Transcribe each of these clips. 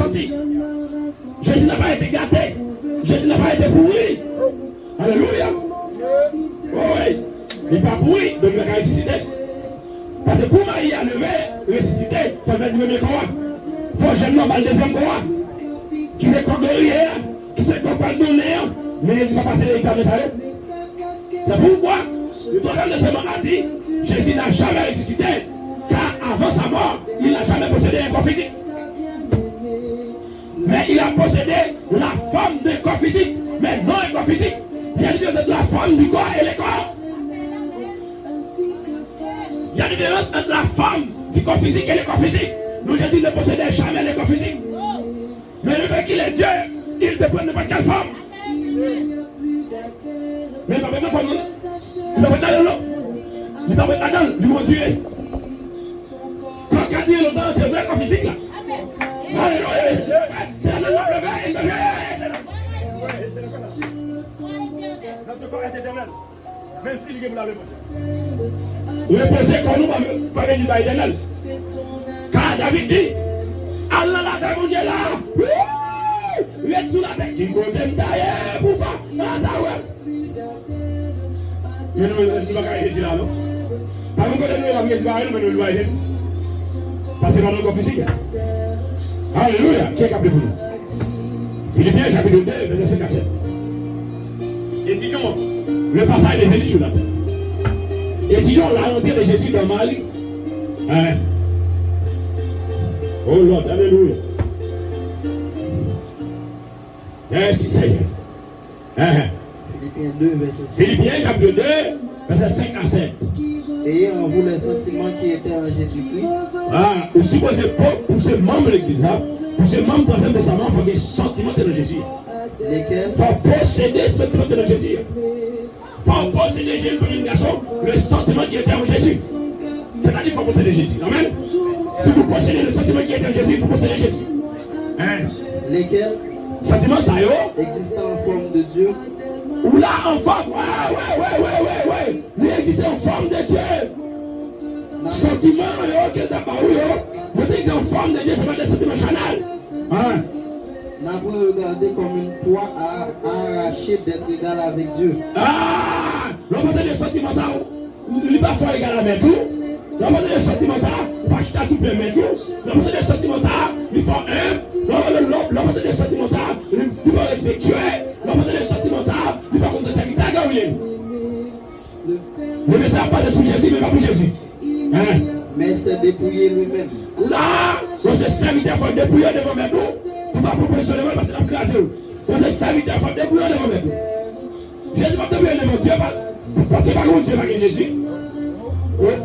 sorti. Jésus n'a pas été gâté. Jésus n'a pas été pourri. Alléluia. Oh oui. Il n'est pas pourri, donc il a ressuscité. Parce que pour Marie à lever, ressusciter, il faut le dire comment. Il faut que j'aime normal deuxième quoi. Qui s'est condamné, qui s'est condamné, mais Jésus va passer l'examen. C'est pourquoi le troisième de ce moment a dit, Jésus n'a jamais ressuscité, car avant sa mort, il n'a jamais possédé un corps physique. Mais il a possédé la forme d'un corps physique, mais non un corps physique. Il y a une différence entre la forme du corps et le corps. Il y a une différence entre la forme du corps physique et le corps physique. Nous, Jésus ne possédait jamais le corps physique. Mais le fait qu'il est Dieu, il peut prendre n'importe quelle forme. Mais il ne peut pas prendre forme. Il ne peut pas prendre l'eau. Il ne peut pas prendre la dent, lui mon Dieu. Quand il est longtemps, c'est vrai corps physique là. Alléluia. C'est la loi de verre. Notre corps est éternel. Même s'il est la même chose. Le péché qu'on nous va faire du bail éternel. Car David dit, Allah la terre, mon Dieu là. Il est sous la terre. Qui peut t'aimer d'ailleurs pour pas. Mais nous ne sommes pas ici là, non? Par contre, nous avons ici, mais nous le voyons. Parce que nous avons physique. Alléluia. Qui est capable pour nous? Philippiens chapitre 2, verset 5 à 7. Étudions le passage de Jésus sur la terre. Étudions la rentrée de Jésus dans Marie. Hein? Oh Lord, alléluia. Merci Seigneur. Hein? Philippiens 2, verset 5. Philippiens chapitre 2, verset 5 à 7. Ayez en vous les sentiments qui étaient en Jésus-Christ. Ah, aussi pour ce membre de l'Église, pour ce membre de l'Ancien Testament, il faut des sentiments de Jésus. Lesquels? Il faut posséder le sentiment de Jésus. Il faut posséder Jésus comme une garçon, le sentiment qui était en Jésus. C'est-à-dire qu'il faut posséder Jésus. Amen. Si vous possédez le sentiment qui était en Jésus, il faut posséder Jésus. Hein? Lesquels? Sentiment ça, yo? Existant en forme de Dieu. Ou là, en forme, ouais. Il existe en forme de Dieu. Sentiment, yo, qu'il t'a pas eu, yo. Vous dites en forme de Dieu, c'est pas des sentiments charnels. Hein? N'avons regardé comme une proie à arracher d'être égal avec Dieu. Ah! L'on peut des sentiments ça, il va faire égal avec tout. L'on peut des sentiments ça, il va acheter tout bien avec tout. L'on peut des sentiments ça, il faut un. L'on peut des sentiments ça, il faut respectueux. L'on peut des sentiments ça, il faut qu'on se servir. Le message pas de sous Jésus, mais pas pour Jésus. Hein? Mais c'est dépouiller lui-même. Là, on se serviteur, il faut dépouiller devant mes dos. Tu vas proportionner parce que c'est crasé. On se serviteur, il faut dépouiller devant mes dos. Jésus va dépouiller devant Dieu parce que par contre Dieu va gagner Jésus.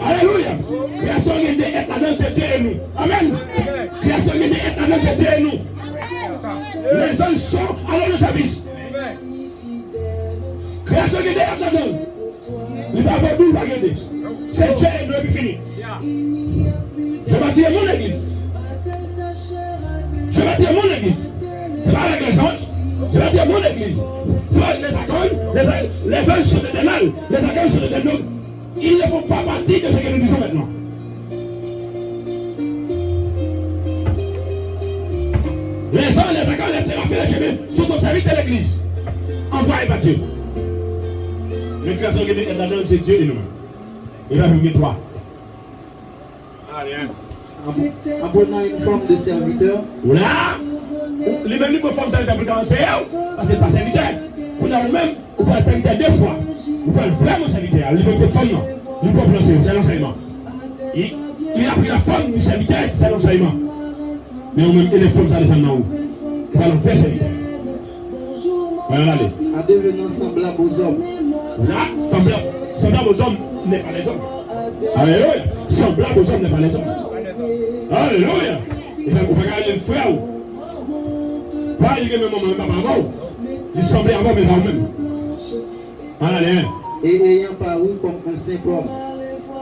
Alléluia. Création est d'être là-dedans, c'est Dieu et nous. Amen. Création est d'être là-dedans, c'est Dieu et nous. Les anges sont à notre service. Création est d'être là-dedans. Il va avoir d'où il va gagner. C'est Dieu et nous, et puis fini. Je vais dire mon église. Je vais dire mon église. C'est pas avec les anges. Je vais dire mon église. C'est pas avec les accueils. Les anges sont des dénals. Les accueils sont des dénals. Ils ne font pas partie de ce que nous disons maintenant. Les anges, les accueils, les séraphins, les chemins sont au service de l'église. Envoyés par Dieu. Les créations qui est là-dedans, c'est Dieu et nous. Il va venir toi. En prenant une forme de serviteur. Là, les mêmes pour forme serviteur pour commencer, parce que c'est pas serviteur. Vous avez même, vous pouvez serviteur deux fois. Vous pouvez vraiment serviteur. Il peut forme, il peut prononcer, c'est l'enseignement. Il a pris la forme du serviteur, c'est l'enseignement. Mais on même, il est forme, ça descend en haut. Vous allez faire serviteur. Voilà, allez. En devenant semblable aux hommes. Là, semblable aux hommes n'est pas les hommes. Alléluia. Semblable aux hommes n'est pas les hommes. Alléluia. Il va regarder le frère. Pas il est même moment, il semblait avant, mais pas même. Allez. Et ayant paru comme un simple homme.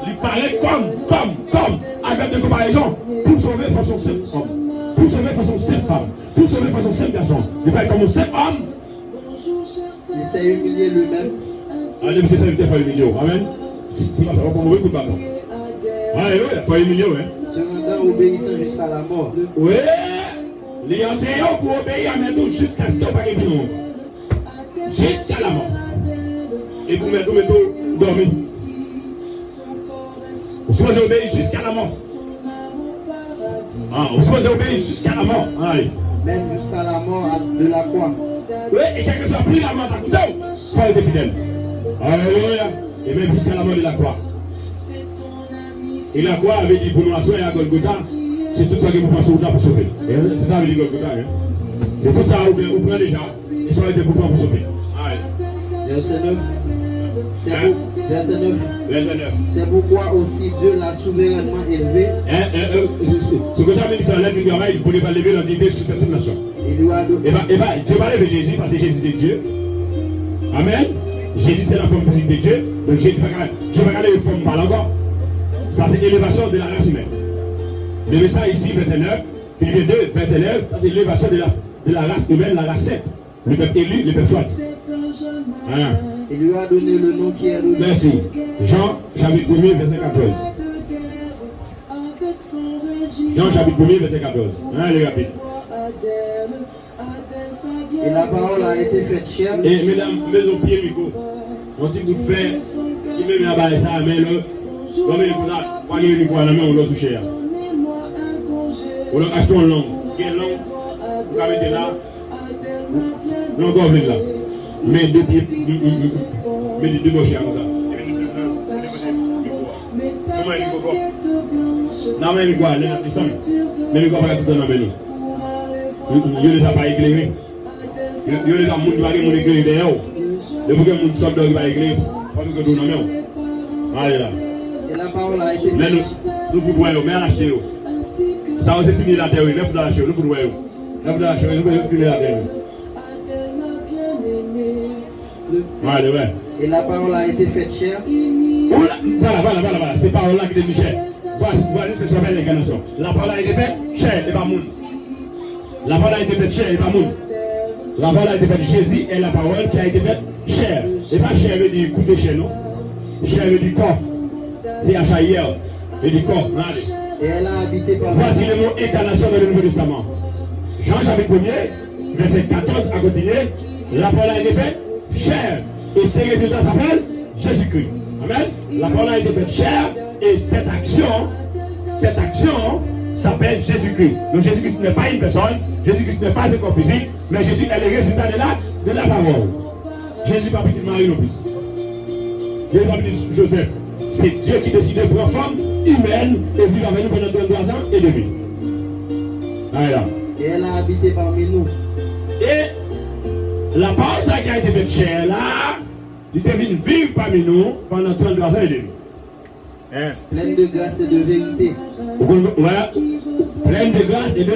Il parlait comme, avec des comparaisons, pour sauver façon simple homme, pour sauver façon simple femme, pour sauver façon simple garçon. Il parlait comme un simple homme. Il s'est humilié lui-même. Allez, monsieur, ça veut faire humilier. Amen. C'est pas ça, on va beaucoup de ballons. Alléluia, il faut humilier, oui. Se rendant obéissant jusqu'à la mort. Oui. Les enseignants pour obéir à mettre jusqu'à ce qu'il n'y ait pas de non. Jusqu'à la mort. Et pour mettre dormir. Vous supposez obéir jusqu'à la mort. Ah, vous supposez obéir jusqu'à la mort. Allez. Même jusqu'à la mort de la croix. Oui, et quel que soit pris la mort à côté, il faut être fidèle. Alléluia. Et même jusqu'à la mort de la croix. Et la croix avait dit pour nous assurer à Golgotha, c'est tout ça que vous pensez au pour sauver. C'est ça que dit Golgotha. Hein? C'est tout ça que vous prenez déjà, et ça va être pour sauver. Allez. Verset 9. Verset 9. Verset 9. C'est pourquoi aussi Dieu l'a souverainement élevé. C'est que ça veut dire que ça lève une oreille pour ne pas lever l'entité sur toute nation. Il lui a donné. Et bien, Dieu va lever Jésus parce que Jésus c'est Dieu. Amen. Jésus c'est la forme physique de Dieu. Donc Jésus va pas aller une forme mal encore. Ça c'est l'élévation de la race humaine. Le ça ici, verset 9. Philippiens 2, verset 9. Ça c'est l'élévation de la race humaine, la race sainte. Le peuple élu, le peuple choisi. Hein? Il lui a donné le nom qui est le. Merci. Jean, chapitre 1er, verset 14. Jean, chapitre 1er, verset 14. Allez, rapide. Et la parole a été faite chair. Et mesdames, mettez au pied micro. On dit vous faites, qui met la balle ça, mais le. Comme il faut ça, pas qu'il micro à la main, on l'a touché. On l'a acheté en langue. Quelle langue? Vous la mettez là. Non, comme là. Mais deux pieds. Mais deux gauchers comme ça. Comment il faut faire? Non, mais il faut aller dans le sang. Mais il faut pas tout dans la main. Il ne les a pas éclairés. Il les a moun qui va éclairer derrière. Le bouquet moun sort qui va éclairer. Parce que tout dans la main. Allez là. Et la parole a été. Mais nous vous voyons, mais à l'acheter. Ça va se finir la terre, neuf dans la chair, nous vous voyons. Neuf dans la chair, nous vous finir la terre. Allez, ouais. Et la parole a été faite chair. Voilà. C'est parole là qui est Michel. Voilà, c'est ce qu'on appelle l'incarnation. La parole a été faite chair et pas moun. La parole a été faite chair et pas moun. La parole a été faite Jésus et la parole qui a été faite chair. Et pas chair veut dire couper chair, non? Chair veut dire corps. C'est H-A-I-R. Veut dire corps. Allez. Et elle a habité par. Voici le mot incarnation dans le Nouveau Testament. Jean chapitre 1er, verset 14 à continuer. La parole a été faite chair. Et ces résultats s'appellent Jésus-Christ. Amen. La parole a été faite chair. Et cette action s'appelle Jésus-Christ. Donc Jésus-Christ n'est pas une personne. Jésus-Christ n'est pas un corps physique. Mais Jésus est le résultat de la parole. Jésus n'est pas petit Marie non plus. Jésus n'est pas petit Joseph. C'est Dieu qui décide de prendre forme humaine et vivre avec nous pendant 33 ans et demi. Voilà. Et elle a habité parmi nous. Et la parole qui a été faite chair là, il devine vivre parmi nous pendant 33 ans et demi. Pleine de grâce et de vérité. Voilà. Pleine de grâce et de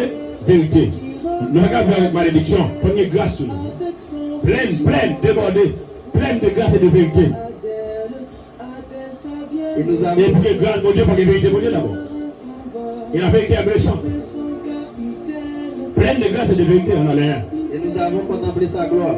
vérité. Nous ne regardons pas avec malédiction. Prenez grâce sur nous. Pleine, débordée. Pleine de grâce et de vérité. Et nous avons. Et pour que grâce, mon Dieu, pour que vérité, mon Dieu d'abord. Et la vérité est blessante. Pleine de grâce et de vérité, on a l'air. Et nous avons contemplé sa gloire.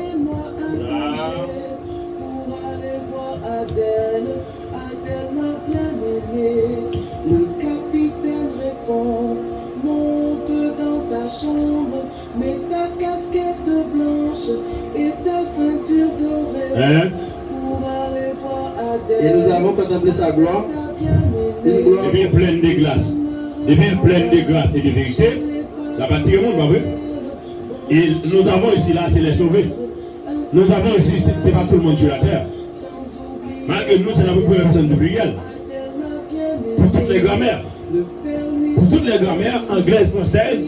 Le capitaine répond, monte dans ta chambre, mets ta casquette blanche et ta ceinture dorée pour aller voir Adèle. Et nous avons contemplé sa gloire. Une gloire. Et bien pleine de grâce. Et bien pleine de grâce et de vérité. La bâtie du monde, pas vrai? Et nous avons ici, là, c'est les sauvés. Nous avons ici, c'est pas tout le monde sur la terre. Malgré nous, c'est la première personne du Brigel. Pour toutes les grammaires. Pour toutes les grammaires, anglaises, françaises,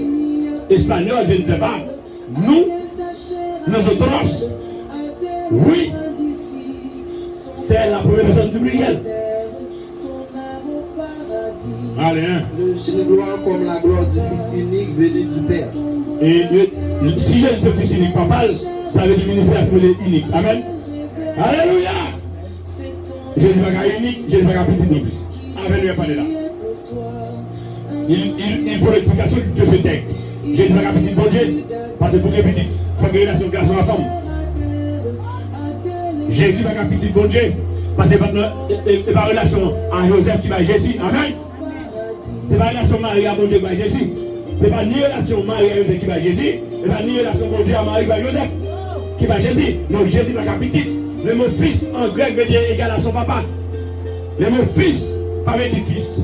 espagnoles, je ne sais pas. Nous, nosotros, oui, c'est la première personne du Brigel. Allez, hein. Une gloire comme la gloire du Fils unique venu du Père. Et si Jésus est Fils unique, papa, ça veut dire ministère unique. Amen. Alléluia. Jésus n'est pas unique, Jésus n'est pas petit non plus. Amen, lui parler là. Il faut l'explication de ce texte. Jésus n'est pas petit bon Dieu, parce que pour les petits, il faut que relation garçon à femme. Jésus n'est pas petit bon Dieu, parce que c'est pas relation à Joseph qui va Jésus. Amen. C'est pas relation Marie à bon Dieu qui va Jésus. Ce n'est pas ni relation Marie et Joseph qui va Jésus, et pas ni relation mon Dieu à Marie et Joseph qui va Jésus. Non, Jésus va petit. Le mot fils en grec veut dire égal à son papa. Le mot fils pas veut dire fils.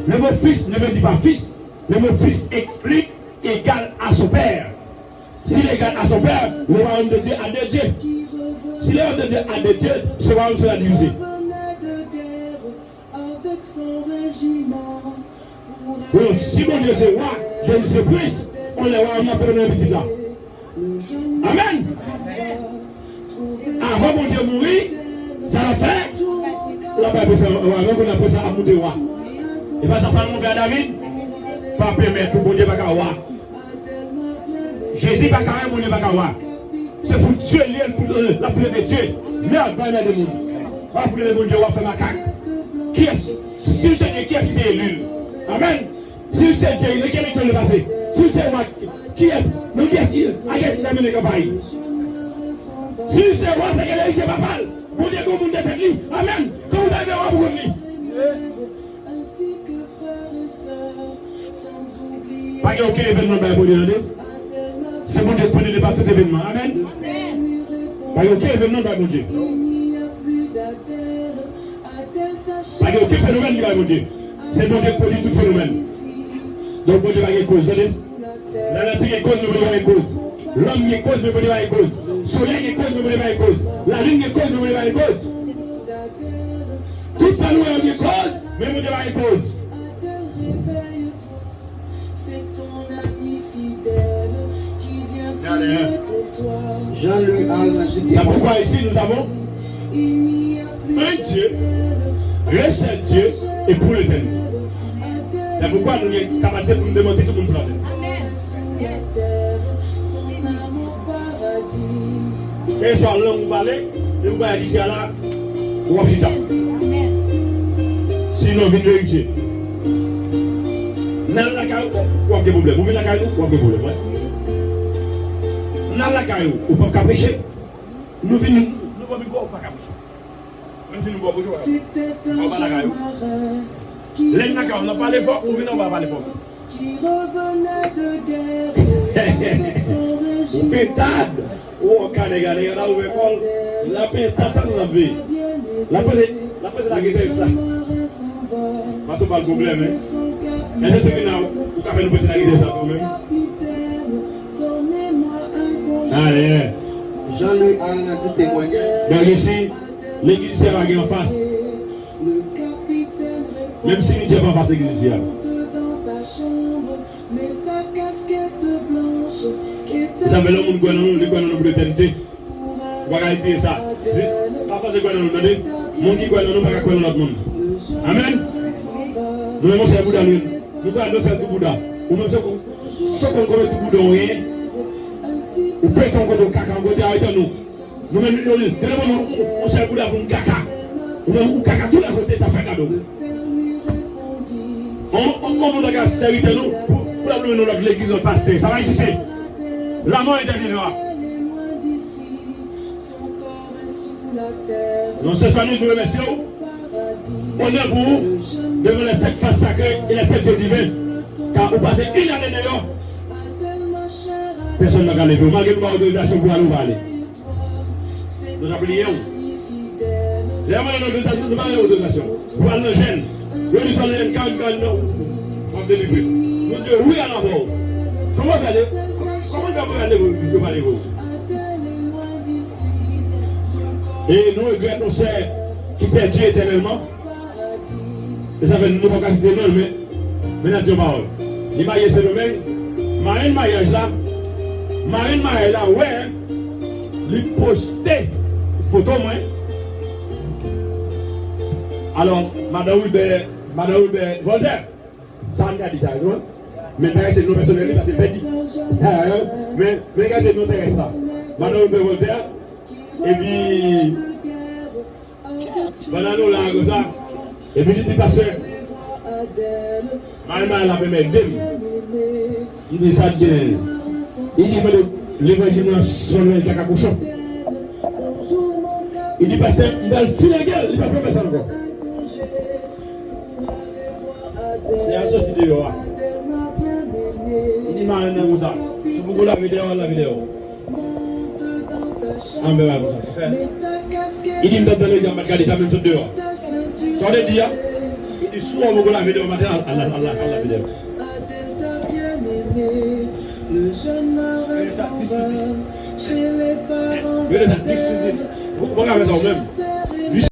Le mot fils ne veut dire pas fils. Le mot fils explique égal à son père. S'il est égal à son père, le royaume de Dieu a deux dieux. Si le royaume de Dieu a deux dieux, ce royaume sera divisé. Donc, si mon Dieu c'est roi, Jésus c'est prince, on est roi, on a fait un petit là. Amen. Avant mon Dieu mourir, ça l'a fait. On a appelé ça, on a appelé ça amour de roi. Et pas ça, ça mon frère David. Pas permettre mon Dieu pas qu'à roi. Jésus pas qu'à mon Dieu pas qu'à roi. C'est pour tuer la foule de Dieu. Merde, pas de monde. Pas foule de mon Dieu, on va faire ma caque. Qui est-ce? Si c'est Dieu qui a été élu. Amen. Si c'est Dieu, il est quelle élection le passé? Si c'est moi, qui est-ce? Nous qui est-ce qui a mené la campagne? Si c'est moi, c'est quelle élection papale? Mon Dieu, comme vous êtes dit. Amen. Quand vous avez roi pour lui. Pas qu'il y ait aucun événement pour Dieu. C'est mon Dieu qui prenait pas tout événement. Amen. Pas qu'il y ait aucun événement pour Dieu. Pas qu'il y ait aucun phénomène qui va pour Dieu. C'est mon Dieu qui produit tout phénomène. Donc mon Dieu va y avoir cause. La nature est cause, mais mon Dieu va y avoir cause. L'homme est cause, mais mon Dieu va y avoir cause. Le soleil est cause, mais mon Dieu va y avoir cause. La lune est cause, mais mon Dieu va y avoir cause. Tout ça nous est une cause, mais mon Dieu va y avoir cause. Jean-Louis Alma. C'est pourquoi ici nous avons un Dieu, le seul Dieu et pour l'éternité. C'est pourquoi nous sommes capables pour nous démontrer tout le monde sur la terre. Et soit là vous parlez, vous voyez ici à là, vous avez ça. Sinon, vous vérifiez. Dans la caillou, vous avez des problèmes. Vous venez dans la caillou, vous avez des problèmes. Dans la caillou, vous ne pouvez pas pécher. Nous venons, nous ne pouvons pas pécher. Même si nous ne pouvons pas pécher. On va dans la caillou. Les gens qui n'ont pas les forts, ou ils n'ont pas les forts. Qui revenait de guerre avec son régime. Pétade. Oh, quand les gars, là où l'école, la pétade dans la vie. La pose la guerre, c'est ça. Parce que pas le problème. Mais c'est ce qui n'a pas nous poser la guerre, ça quand même. Allez. Jean-Louis Alma dit témoignage. Donc ici, l'église c'est la guerre en face. Même si nous sommes en face de l'église ici. Vous avez l'homme qui est dans l'éternité. Vous regardez ça. Parfois, c'est quoi dans le monde? Le monde qui est dans le monde, pas quoi dans l'autre monde. Amen. Nous avons c'est Bouddha. Nous avons c'est tout Bouddha. Nous avons ce qu'on connaît tout Bouddha. Ou peut-être qu'on connaît caca, on connaît avec nous. Nous même on sait Bouddha pour un caca. Nous avons un caca tout à côté, ça fait cadeau. On nous regarde serviteur nous pour la nous notre l'église de pasteur. Ça va ici. La mort est derrière nous. Nous ce soir nous remercions. On est pour vous devant les 7 faces sacrées et les 7 jours divins. Car vous passez une année d'ailleurs. Personne n'a gagné. Malgré nous, autorisation pour nous aller. Nous appelions. Les gens nous avons autorisation. Pour aller dans le gène. Nous sommes allés dans le non. On délivre. Nous disons oui à la mort. Comment vous allez vous parler vous? Et nous regrettons ceux qui perdent éternellement. Et ça fait nous pas casser des noms, mais nous disons parole. Les mariages c'est le même. Marine mariage là. Marine mariage là, ouais. Lui poster photo moi. Alors, Madame Wilbert Voltaire, ça on a dit ça, non? Mais c'est nos personnels, parce que c'est dit. Mais regardez, c'est nous intéresse pas. Madame Wilbert Voltaire, et puis, voilà nous là, comme ça. Et puis, je dis, pasteur, Madame la première dame, il dit ça, il dit, l'évangile sur le caca cochon. Il dit, pasteur, il va le filer la gueule, il va pas faire ça encore. C'est à sortir de là. Il m'a un comme ça. C'est beaucoup la vidéo. Ah, mais voilà, ça. Il dit, dans les gens, regardez ça même sur dehors. Ça veut dire, il dit, souvent, beaucoup la vidéo, matin, Allah vidéo. Le jeune marin s'en va chez les parents. Vous regardez ça au même.